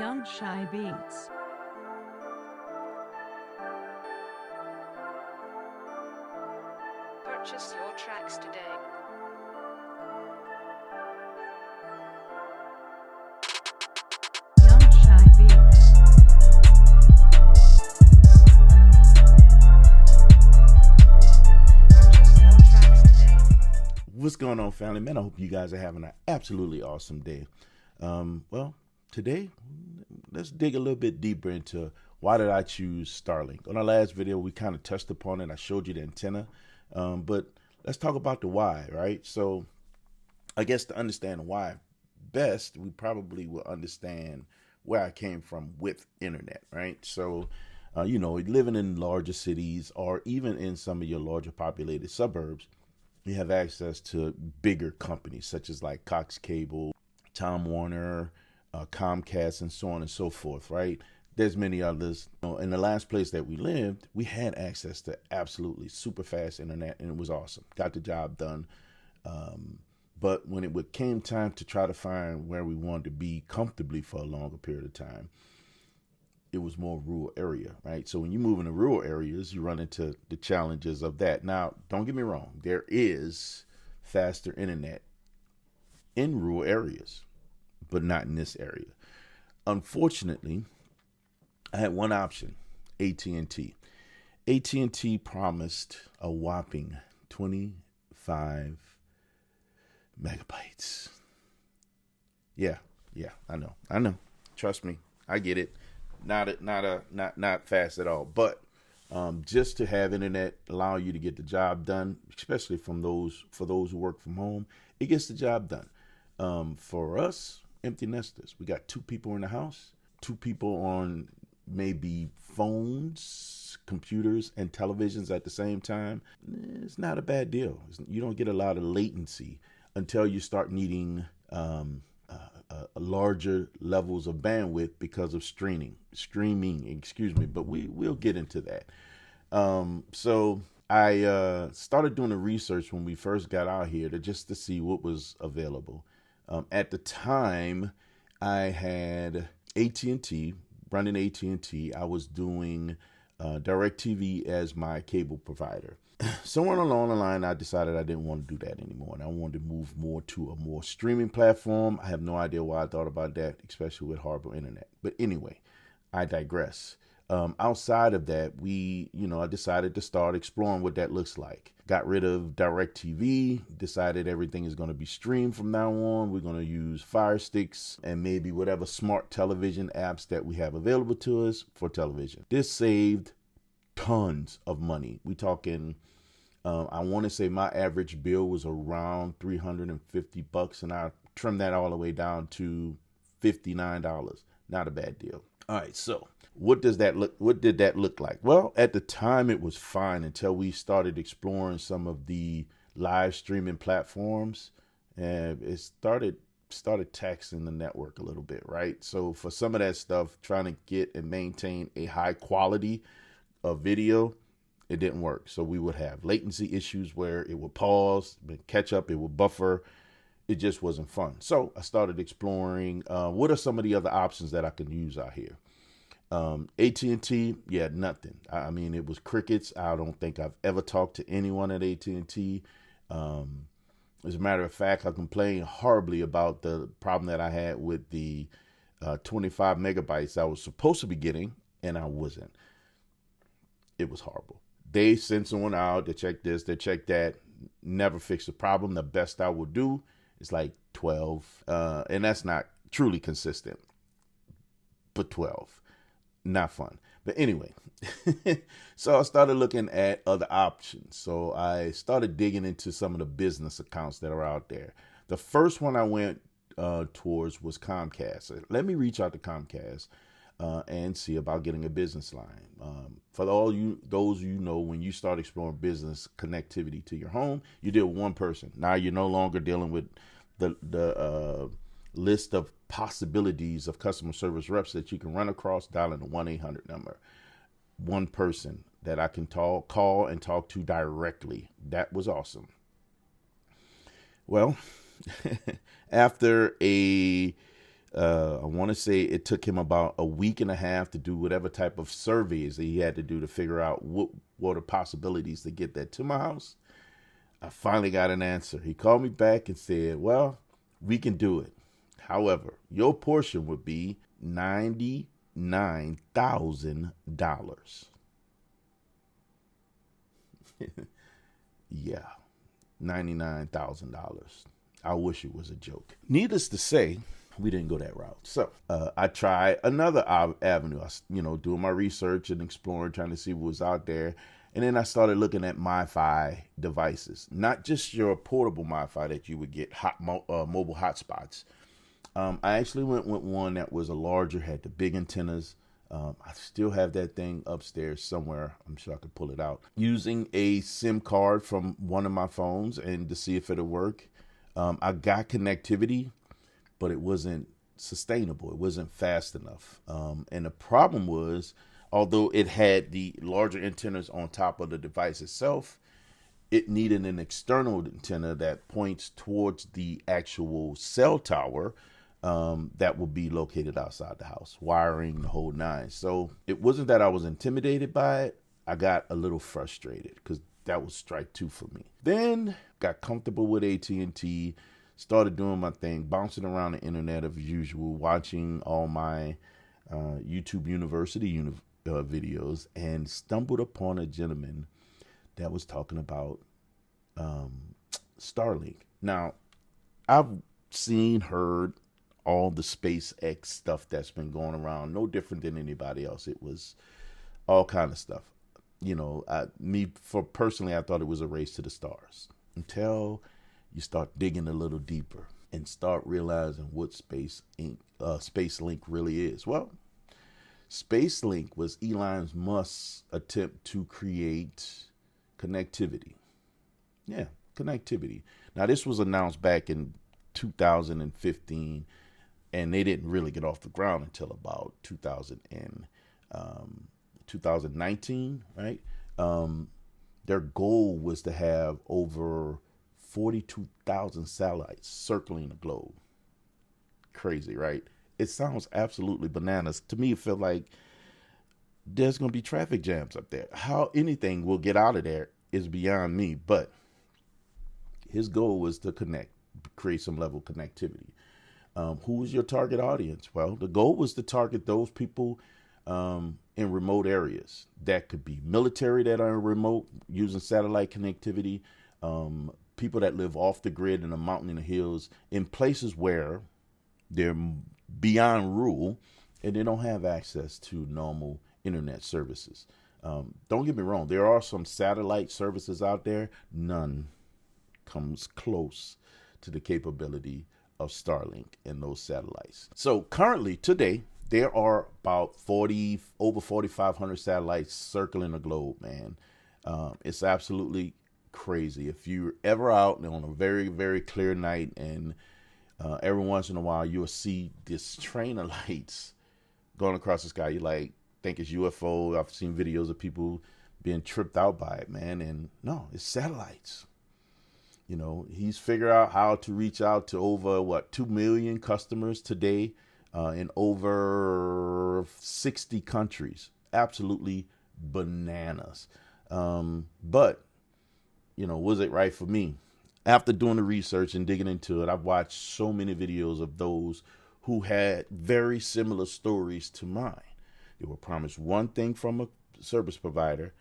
Young Shy Beats. Purchase your tracks today. Young Shy Beats. Purchase your tracks today. What's going on, family? Man, I hope you guys are having an absolutely awesome day. Well, today, let's dig a little bit deeper into why did I choose Starlink. On our last video, we kind of touched upon it. I showed you the antenna, but let's talk about the why, right? So I guess to understand why best, we probably will understand where I came from with internet, right? So, living in larger cities or even in some of your larger populated suburbs, you have access to bigger companies such as like Cox Cable, Time Warner, Comcast, and so on and so forth, right? There's many others. In the last place that we lived, we had access to absolutely super fast internet, and it was awesome. Got the job done. But when it came time to try to find where we wanted to be comfortably for a longer period of time, it was more rural area, right? So when you move into rural areas, you run into the challenges of that. Now, don't get me wrong. There is faster internet in rural areas, but not in this area. Unfortunately, I had one option, AT&T. AT&T promised a whopping 25 megabytes. Yeah, I know. Trust me, I get it. Not fast at all. But just to have internet allow you to get the job done, especially for those who work from home, it gets the job done. For us, empty nesters, we got 2 people in the house, 2 people on maybe phones, computers, and televisions at the same time. It's not a bad deal. You don't get a lot of latency until you start needing larger levels of bandwidth because of streaming, but we'll get into that. So I started doing the research when we first got out here to see what was available. At the time, I had AT&T, running AT&T. I was doing DirecTV as my cable provider. Somewhere along the line, I decided I didn't want to do that anymore, and I wanted to move more to a more streaming platform. I have no idea why I thought about that, especially with horrible internet. But anyway, I digress. Outside of that, I decided to start exploring what that looks like. Got rid of DirecTV, decided everything is going to be streamed from now on. We're going to use Fire Sticks and maybe whatever smart television apps that we have available to us for television. This saved tons of money. We talking, I want to say my average bill was around $350, and I trimmed that all the way down to $59. Not a bad deal. All right, so what did that look like? Well, at the time it was fine until we started exploring some of the live streaming platforms, and it started taxing the network a little bit, right? So for some of that stuff, trying to get and maintain a high quality of video, it didn't work. So we would have latency issues where it would pause, catch up, it would buffer. It just wasn't fun. So I started exploring what are some of the other options that I can use out here. AT&T, yeah, nothing. I mean, it was crickets. I don't think I've ever talked to anyone at AT&T. As a matter of fact, I complained horribly about the problem that I had with the 25 megabytes I was supposed to be getting, and I wasn't. It was horrible. They sent someone out to check this, they check that, never fix the problem. The best I will do is like 12, and that's not truly consistent, but 12. Not fun. But anyway, so I started looking at other options. So I started digging into some of the business accounts that are out there. The first one I went towards was Comcast. Let me reach out to Comcast and see about getting a business line. For those when you start exploring business connectivity to your home, you deal with one person. Now you're no longer dealing with the list of possibilities of customer service reps that you can run across dialing a 1-800 number. One person that I can call and talk to directly. That was awesome. Well, after a I want to say it took him about a week and a half to do whatever type of surveys that he had to do to figure out what were the possibilities to get that to my house. I finally got an answer. He called me back and said, well, we can do it. However, your portion would be $99,000. Yeah, $99,000. I wish it was a joke. Needless to say, we didn't go that route. So I tried another avenue. I, doing my research and exploring, trying to see what was out there. And then I started looking at MiFi devices, not just your portable MiFi that you would get mobile hotspots. I actually went with one that was a larger, had the big antennas. I still have that thing upstairs somewhere. I'm sure I could pull it out. Using a SIM card from one of my phones and to see if it'll work. I got connectivity, but it wasn't sustainable. It wasn't fast enough. And the problem was, although it had the larger antennas on top of the device itself, it needed an external antenna that points towards the actual cell tower that would be located outside the house, wiring the whole nine. So it wasn't that I was intimidated by it. I got a little frustrated because that was strike two for me. Then got comfortable with AT&T, started doing my thing, bouncing around the internet as usual, watching all my YouTube University videos, and stumbled upon a gentleman that was talking about Starlink. Now, I've heard all the SpaceX stuff that's been going around, no different than anybody else. It was all kind of stuff. Personally, I thought it was a race to the stars until you start digging a little deeper and start realizing what SpaceLink really is. Well, SpaceLink was Elon Musk's attempt to create connectivity. Yeah, connectivity. Now, this was announced back in 2015, and they didn't really get off the ground until about 2019, right? Their goal was to have over 42,000 satellites circling the globe. Crazy, right? It sounds absolutely bananas. To me, it felt like there's going to be traffic jams up there. How anything will get out of there is beyond me. But his goal was to create some level of connectivity. Who was your target audience? Well, the goal was to target those people in remote areas. That could be military that are remote using satellite connectivity, people that live off the grid in the mountain and the hills, in places where they're beyond rural and they don't have access to normal internet services. Don't get me wrong, there are some satellite services out there. None comes close to the capability of Starlink and those satellites. So currently, today, there are about over 4,500 satellites circling the globe, man. It's absolutely crazy. If you're ever out on a very, very clear night, and every once in a while you'll see this train of lights going across the sky, you think it's UFO. I've seen videos of people being tripped out by it, man. And no, it's satellites. He's figured out how to reach out to over 2 million customers today in over 60 countries. Absolutely bananas. But was it right for me? After doing the research and digging into it, I've watched so many videos of those who had very similar stories to mine. They were promised one thing from a service provider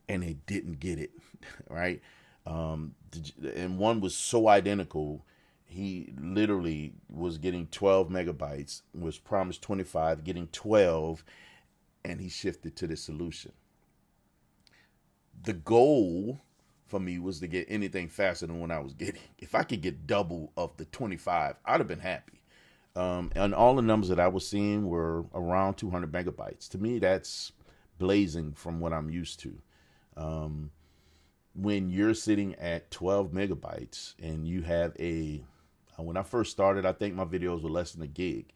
and they didn't get it, right? And one was so identical. He literally was getting 12 megabytes, was promised 25, getting 12, and he shifted to the solution. The goal for me was to get anything faster than what I was getting. If I could get double of the 25, I'd have been happy. And all the numbers that I was seeing were around 200 megabytes. To me, that's blazing from what I'm used to. When you're sitting at 12 megabytes and you have when I first started, I think my videos were less than a gig.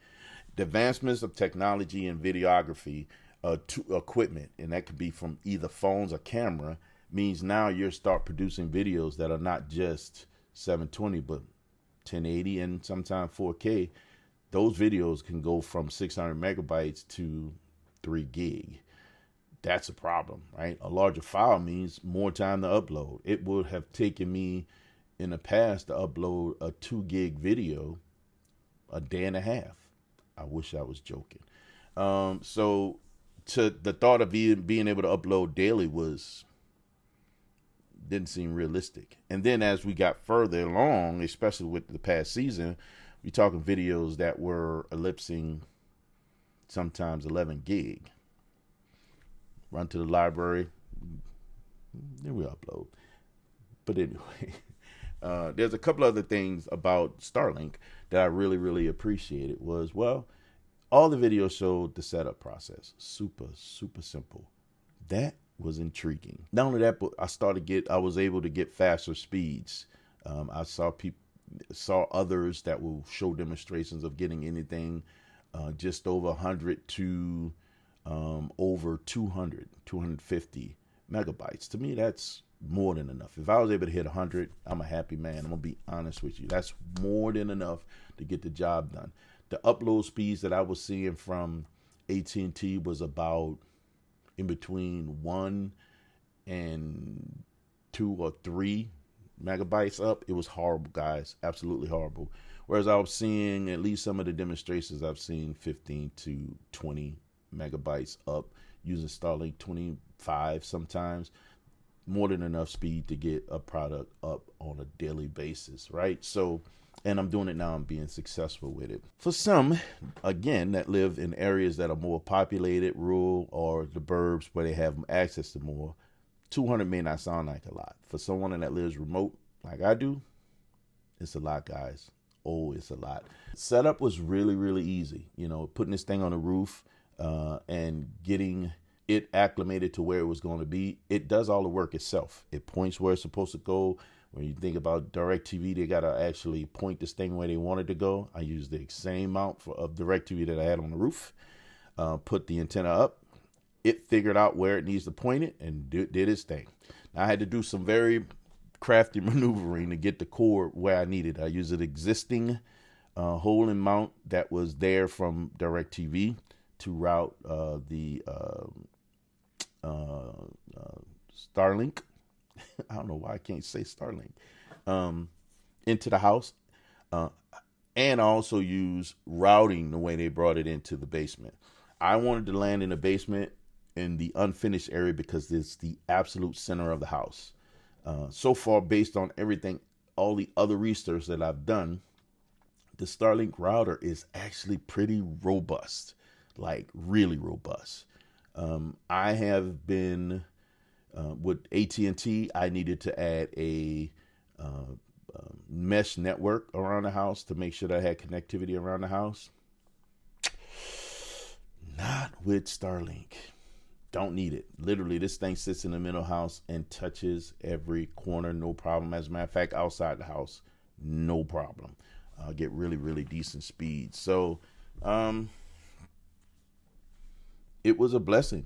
The advancements of technology and videography equipment, and that could be from either phones or camera, means now you start producing videos that are not just 720, but 1080 and sometimes 4K. those videos can go from 600 megabytes to 3 gig. That's a problem, right? A larger file means more time to upload. It would have taken me in the past to upload a 2 gig video a day and a half. I wish I was joking. So to the thought of being able to upload daily didn't seem realistic. And then as we got further along, especially with the past season, we're talking videos that were ellipsing sometimes 11 gig. Run to the library, then we upload. But anyway, there's a couple other things about Starlink that I really, really appreciated was, well, all the videos showed the setup process. Super, super simple. That was intriguing. Not only that, but I was able to get faster speeds. I saw others that will show demonstrations of getting anything just over 100 to over 200, 250 megabytes. To me, that's more than enough. If I was able to hit 100, I'm a happy man. I'm gonna be honest with you. That's more than enough to get the job done. The upload speeds that I was seeing from AT&T was about in between 1 and 2 or 3 megabytes up. It was horrible, guys. Absolutely horrible. Whereas I was seeing, at least some of the demonstrations, I've seen 15 to 20 megabytes up using Starlink, 25 sometimes. More than enough speed to get a product up on a daily basis, right? So, and I'm doing it now. I'm being successful with it. For some, again, that live in areas that are more populated, rural, or the burbs where they have access to more, 200 may not sound like a lot. For someone that lives remote like I do, it's a lot, guys. Oh, it's a lot. Setup was really, really easy. You know, putting this thing on the roof and getting it acclimated to where it was going to be. It does all the work itself. It points where it's supposed to go. When you think about DirecTV, they got to actually point this thing where they want it to go. I used the same mount of DirecTV that I had on the roof, put the antenna up. It figured out where it needs to point it and did its thing. Now, I had to do some very crafty maneuvering to get the cord where I needed. I used an existing hole and mount that was there from DirecTV to route the Starlink. I don't know why I can't say Starlink, into the house. And I also use routing the way they brought it into the basement. I wanted to land in the basement in the unfinished area because it's the absolute center of the house. So far, based on everything, all the other research that I've done, the Starlink router is actually pretty robust, like really robust. I have been with AT&T. I needed to add a mesh network around the house to make sure that I had connectivity around the house. Not with Starlink. Don't need it. Literally, this thing sits in the middle of the house and touches every corner, no problem. As a matter of fact, outside the house, no problem. Get really, really decent speed. So it was a blessing.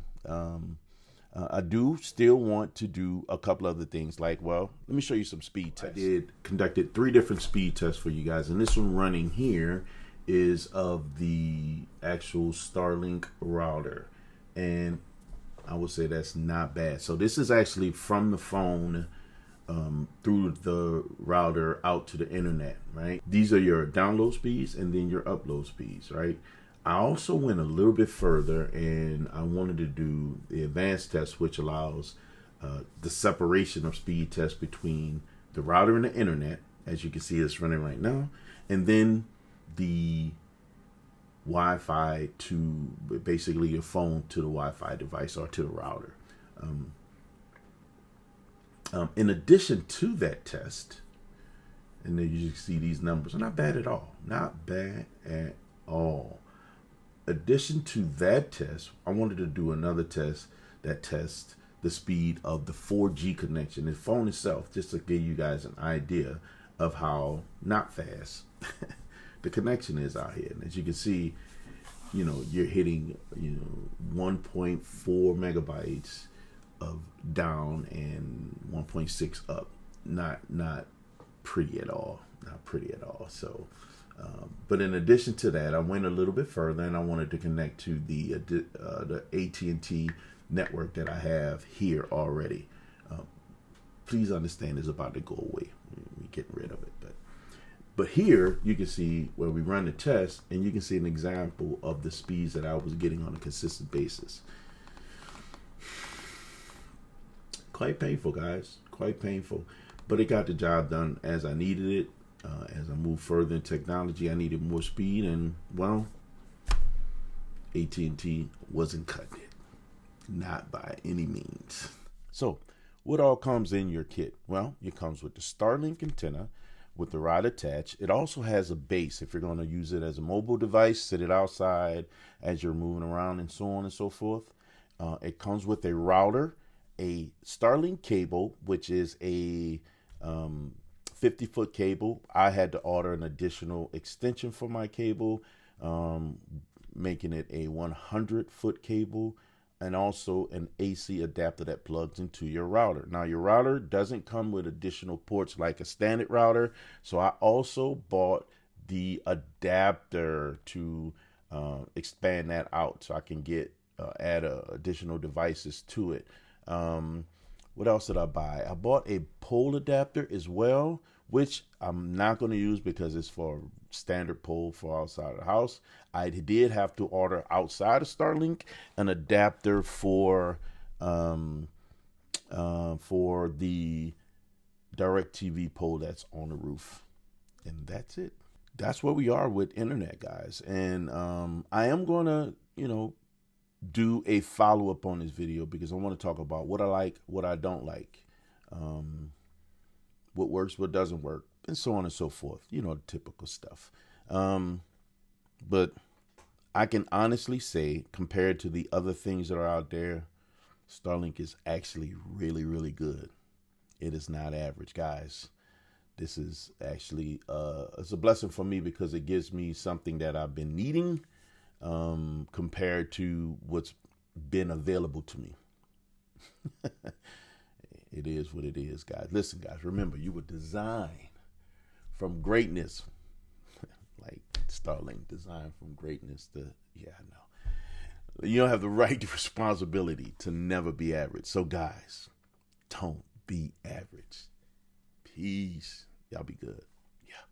I do still want to do a couple other things like, well, let me show you some speed tests. I conducted 3 different speed tests for you guys. And this one running here is of the actual Starlink router. And I would say that's not bad. So this is actually from the phone through the router out to the internet, right? These are your download speeds and then your upload speeds, right? I also went a little bit further and I wanted to do the advanced test, which allows the separation of speed tests between the router and the internet, as you can see it's running right now, and then the Wi-Fi to basically your phone to the Wi-Fi device or to the router. In addition to that test, and then you see these numbers are not bad at all. Not bad at all. Addition to that test, I wanted to do another test that tests the speed of the 4G connection, the phone itself, just to give you guys an idea of how not fast the connection is out here. And as you can see, you know, you're hitting, 1.4 megabytes of down and 1.6 up. Not pretty at all. Not pretty at all. So But in addition to that, I went a little bit further, and I wanted to connect to the AT&T network that I have here already. Please understand, it's about to go away. We're getting rid of it. But here you can see where we run the test, and you can see an example of the speeds that I was getting on a consistent basis. Quite painful, guys. Quite painful. But it got the job done as I needed it. As I moved further in technology, I needed more speed, and well, AT&T wasn't cutting it. Not by any means. So, what all comes in your kit? Well, it comes with the Starlink antenna with the rod attached. It also has a base if you're going to use it as a mobile device, sit it outside as you're moving around and so on and so forth. It comes with a router, a Starlink cable, which is a 50-foot cable. I had to order an additional extension for my cable, making it a 100-foot cable, and also an AC adapter that plugs into your router. Now, your router doesn't come with additional ports like a standard router, so I also bought the adapter to expand that out so I can add additional devices to it. What else did I buy? I bought a pole adapter as well, which I'm not going to use because it's for standard pole for outside of the house. I did have to order outside of Starlink an adapter for the DirecTV pole that's on the roof. And that's it. That's where we are with internet, guys. And I am going to, do a follow-up on this video because I want to talk about what I like, what I don't like, what works, what doesn't work, and so on and so forth. The typical stuff. But I can honestly say, compared to the other things that are out there, Starlink is actually really, really good. It is not average, guys. This is actually it's a blessing for me because it gives me something that I've been needing compared to what's been available to me. It is what it is, guys. Listen, guys, remember, you were designed from greatness. Like Starlink, designed from greatness to, I know. You don't have the right responsibility to never be average. So, guys, don't be average. Peace. Y'all be good. Yeah.